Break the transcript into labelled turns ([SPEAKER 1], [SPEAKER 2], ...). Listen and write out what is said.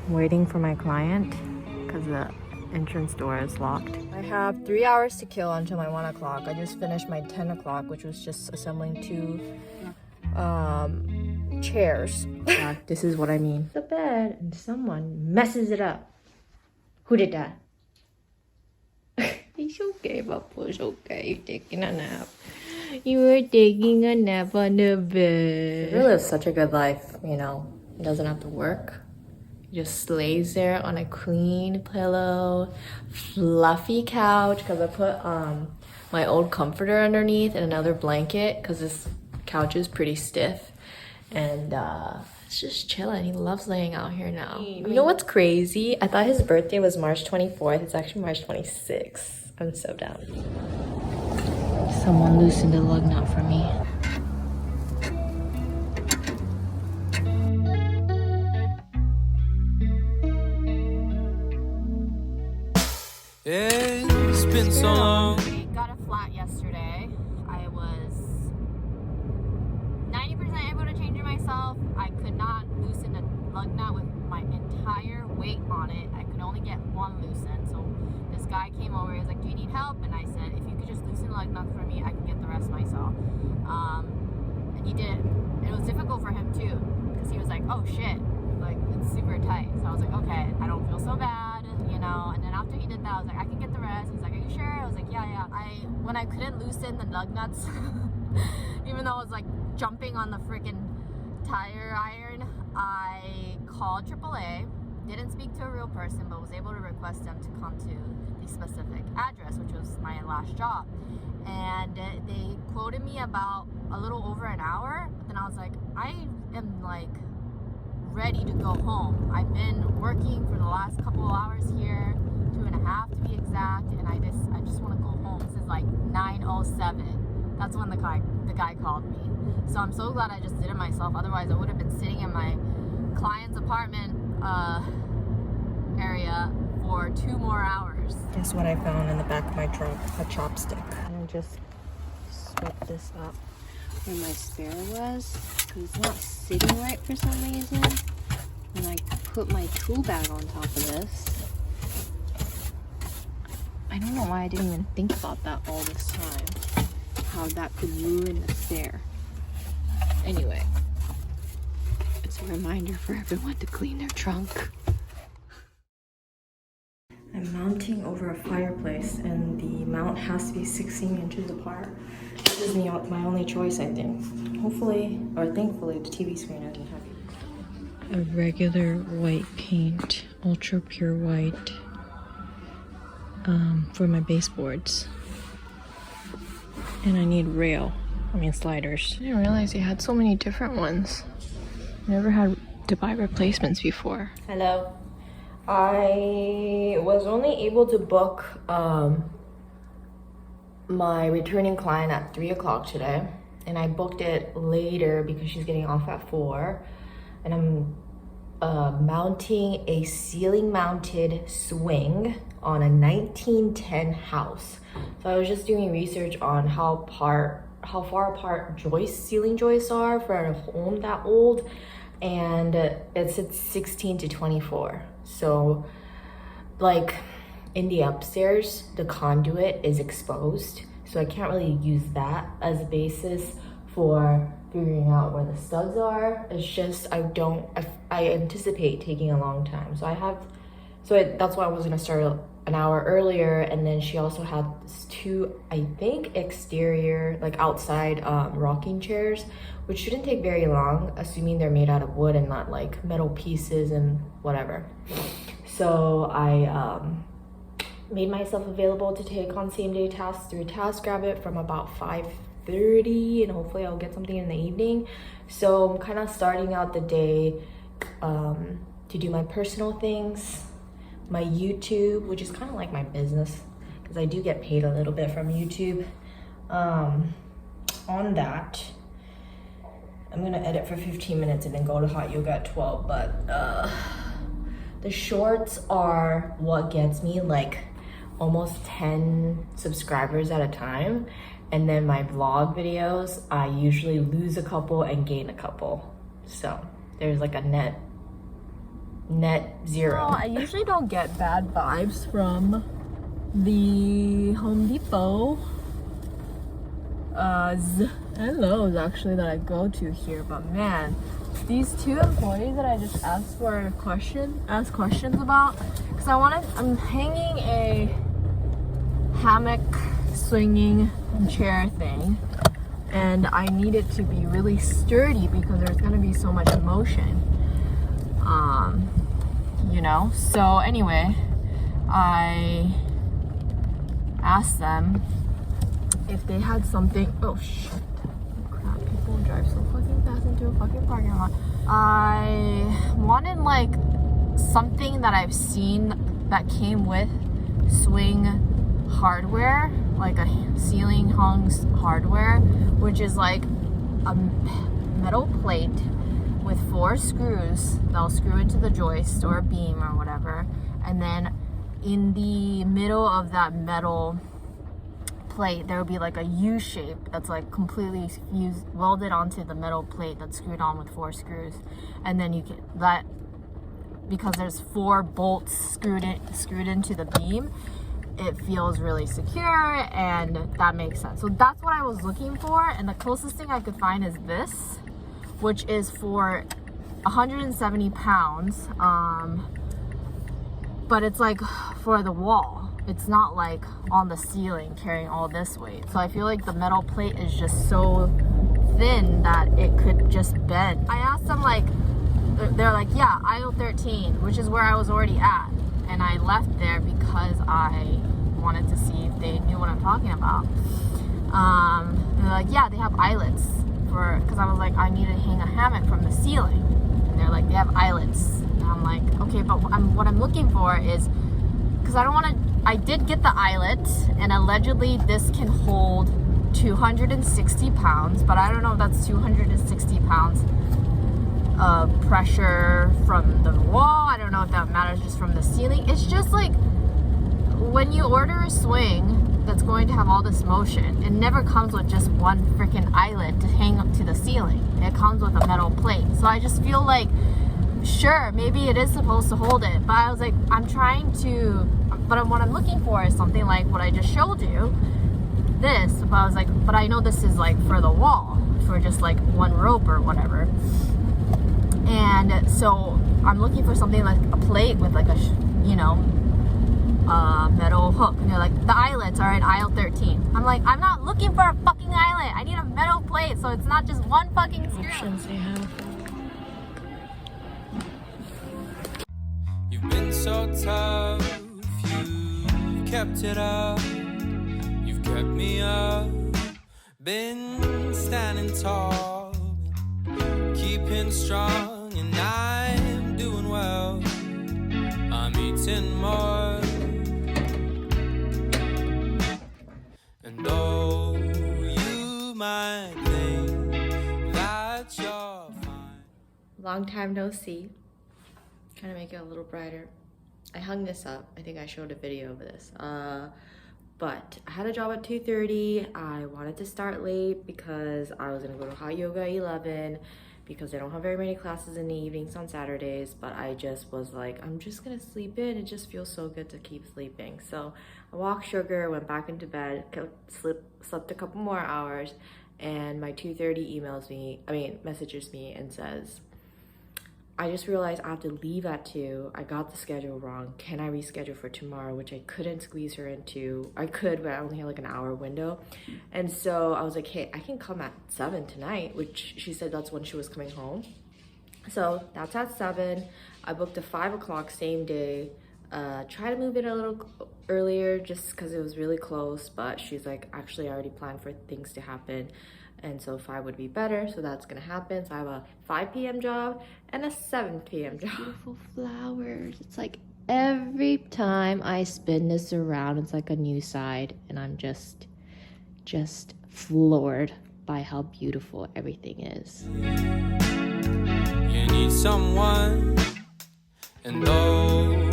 [SPEAKER 1] I'm waiting for my client because the entrance door is locked. I have 3 hours to kill until my 1 o'clock. I just finished my 10 o'clock, which was just assembling 2 chairs. This is what I mean. The bed and someone messes it up. Who did that? It's okay, Papa. It's okay. You're taking a nap. You were taking a nap on the bed. He lives such a good life, you know. He doesn't have to work. He just lays there on a clean pillow, fluffy couch, because I put my old comforter underneath and another blanket because this couch is pretty stiff. And it's just chilling. He loves laying out here now. You know what's crazy? I thought his birthday was March 24th. It's actually March 26th. I'm so down. Someone loosened the lug nut for me.
[SPEAKER 2] It's been so long.
[SPEAKER 1] We got a flat yesterday. I was 90% able to change it myself. I could not loosen the lug nut with my entire weight on it. I could only get one loosened. So this guy came over. He was like, "Do you need help?" And I said, "If you could just loosen the lug nut for me, I can get the rest myself." And he did. It was difficult for him too, because he was like, "Oh shit, like it's super tight." So I was like, "Okay, I don't feel so bad, you know." And then after he did that, I was like, "I can get the rest." He's like, "Are you sure?" I was like, "Yeah." When I couldn't loosen the lug nuts, even though I was like jumping on the freaking tire iron, I called AAA. Didn't speak to a real person, but was able to request them to come to the specific address, which was my last job. And they quoted me about a little over an hour, but then I was like, I am like ready to go home. I've been working for the last couple of hours here, 2.5 to be exact, and I just want to go home. This is like 9:07. That's when the guy called me. So I'm so glad I just did it myself. Otherwise, I would have been sitting in my client's apartment area for 2 more hours. Guess what I found in the back of my trunk? A chopstick. And I just swept this up where my spare was, because it's not sitting right for some reason. And I put my tool bag on top of this. I don't know why I didn't even think about that all this time. How that could ruin the spare. Anyway, it's a reminder for everyone to clean their trunk. I'm mounting over a fireplace, and the mount has to be 16 inches apart. This is my only choice, I think. Hopefully, or thankfully, the TV screen isn't heavy. A regular white paint, ultra pure white, for my baseboards. And I need sliders. I didn't realize they had so many different ones. Never had to buy replacements before. Hello. I was only able to book my returning client at 3 o'clock today, and I booked it later because she's getting off at 4. And I'm mounting a ceiling mounted swing on a 1910 house. So I was just doing research on how far apart ceiling joists are for a home that old, and it's 16 to 24. So like in the upstairs, the conduit is exposed, so I can't really use that as a basis for figuring out where the studs are. It's just I anticipate taking a long time. That's why I was gonna start an hour earlier. And then she also had 2, I think, exterior, like outside rocking chairs, which shouldn't take very long, assuming they're made out of wood and not like metal pieces and whatever. So I made myself available to take on same day tasks through TaskRabbit from about 5:30, and hopefully I'll get something in the evening. So I'm kind of starting out the day to do my personal things, my YouTube, which is kind of like my business because I do get paid a little bit from YouTube. On that, I'm gonna edit for 15 minutes and then go to hot yoga at 12. But the shorts are what gets me like almost 10 subscribers at a time, and then my vlog videos, I usually lose a couple and gain a couple. So there's like a net net zero.
[SPEAKER 3] I usually don't get bad vibes from the Home Depot and Lowe's actually that I go to here, but man, these two employees that I just asked questions about, because I'm hanging a hammock swinging chair thing, and I need it to be really sturdy because there's gonna be so much motion, you know. So anyway, I asked them if they had something. Oh shit, crap, people drive so fucking fast into a fucking parking lot. I wanted like something that I've seen that came with swing hardware, like a ceiling hung hardware, which is like a metal plate with 4 screws that'll screw into the joist or a beam or whatever, and then in the middle of that metal plate there will be like a U shape that's like completely welded onto the metal plate that's screwed on with 4 screws, and then you can that because there's 4 bolts screwed into the beam, it feels really secure, and that makes sense. So that's what I was looking for, and the closest thing I could find is this, which is for 170 pounds, but it's like for the wall. It's not like on the ceiling carrying all this weight. So I feel like the metal plate is just so thin that it could just bend. I asked them, like, they're like, yeah, aisle 13, which is where I was already at. And I left there because I wanted to see if they knew what I'm talking about. They're like, yeah, they have eyelets because I was like, I need to hang a hammock from the ceiling. And they're like, they have eyelets. And I'm like, okay, but what I'm looking for is, because I did get the eyelet, and allegedly this can hold 260 pounds, but I don't know if that's 260 pounds of pressure from the wall. I don't know if that matters just from the ceiling. It's just like when you order a swing that's going to have all this motion, it never comes with just one freaking eyelet to hang up to the ceiling. It comes with a metal plate. So I just feel like, sure, maybe it is supposed to hold it, but I was like, what I'm looking for is something like what I just showed you, this, but I was like, but I know this is like for the wall, for just like one rope or whatever. And so I'm looking for something like a plate with like a, metal hook. And they're like, the eyelets are in aisle 13. I'm like, I'm not looking for a fucking eyelet. I need a metal plate so it's not just one fucking screw.
[SPEAKER 1] Options they have.
[SPEAKER 2] You've been so tough, you kept it up, you've kept me up, been standing tall, keeping strong, and I'm doing well, I'm eating more, and though you might think that you're fine.
[SPEAKER 1] Long time no see. Trying to make it a little brighter. I hung this up. I think I showed a video of this. But I had a job at 2:30. I wanted to start late because I was gonna go to hot yoga at 11 because they don't have very many classes in the evenings on Saturdays. But I just was like, I'm just gonna sleep in. It just feels so good to keep sleeping. So I walked sugar, went back into bed, slept a couple more hours, and my 2:30 messages me and says, I just realized I have to leave at 2. I got the schedule wrong. Can I reschedule for tomorrow? Which I couldn't squeeze her into. I could, but I only had like an hour window. And so I was like, hey, I can come at 7 tonight, which she said that's when she was coming home. So that's at 7. I booked a 5 o'clock same day. Try to move it a little earlier just because it was really close. But she's like, actually, I already planned for things to happen. And so 5 would be better, so that's gonna happen. So I have a 5 p.m. job and a 7 p.m. job. Beautiful flowers. It's like every time I spin this around, it's like a new side, and I'm just floored by how beautiful everything is.
[SPEAKER 2] You need someone, and though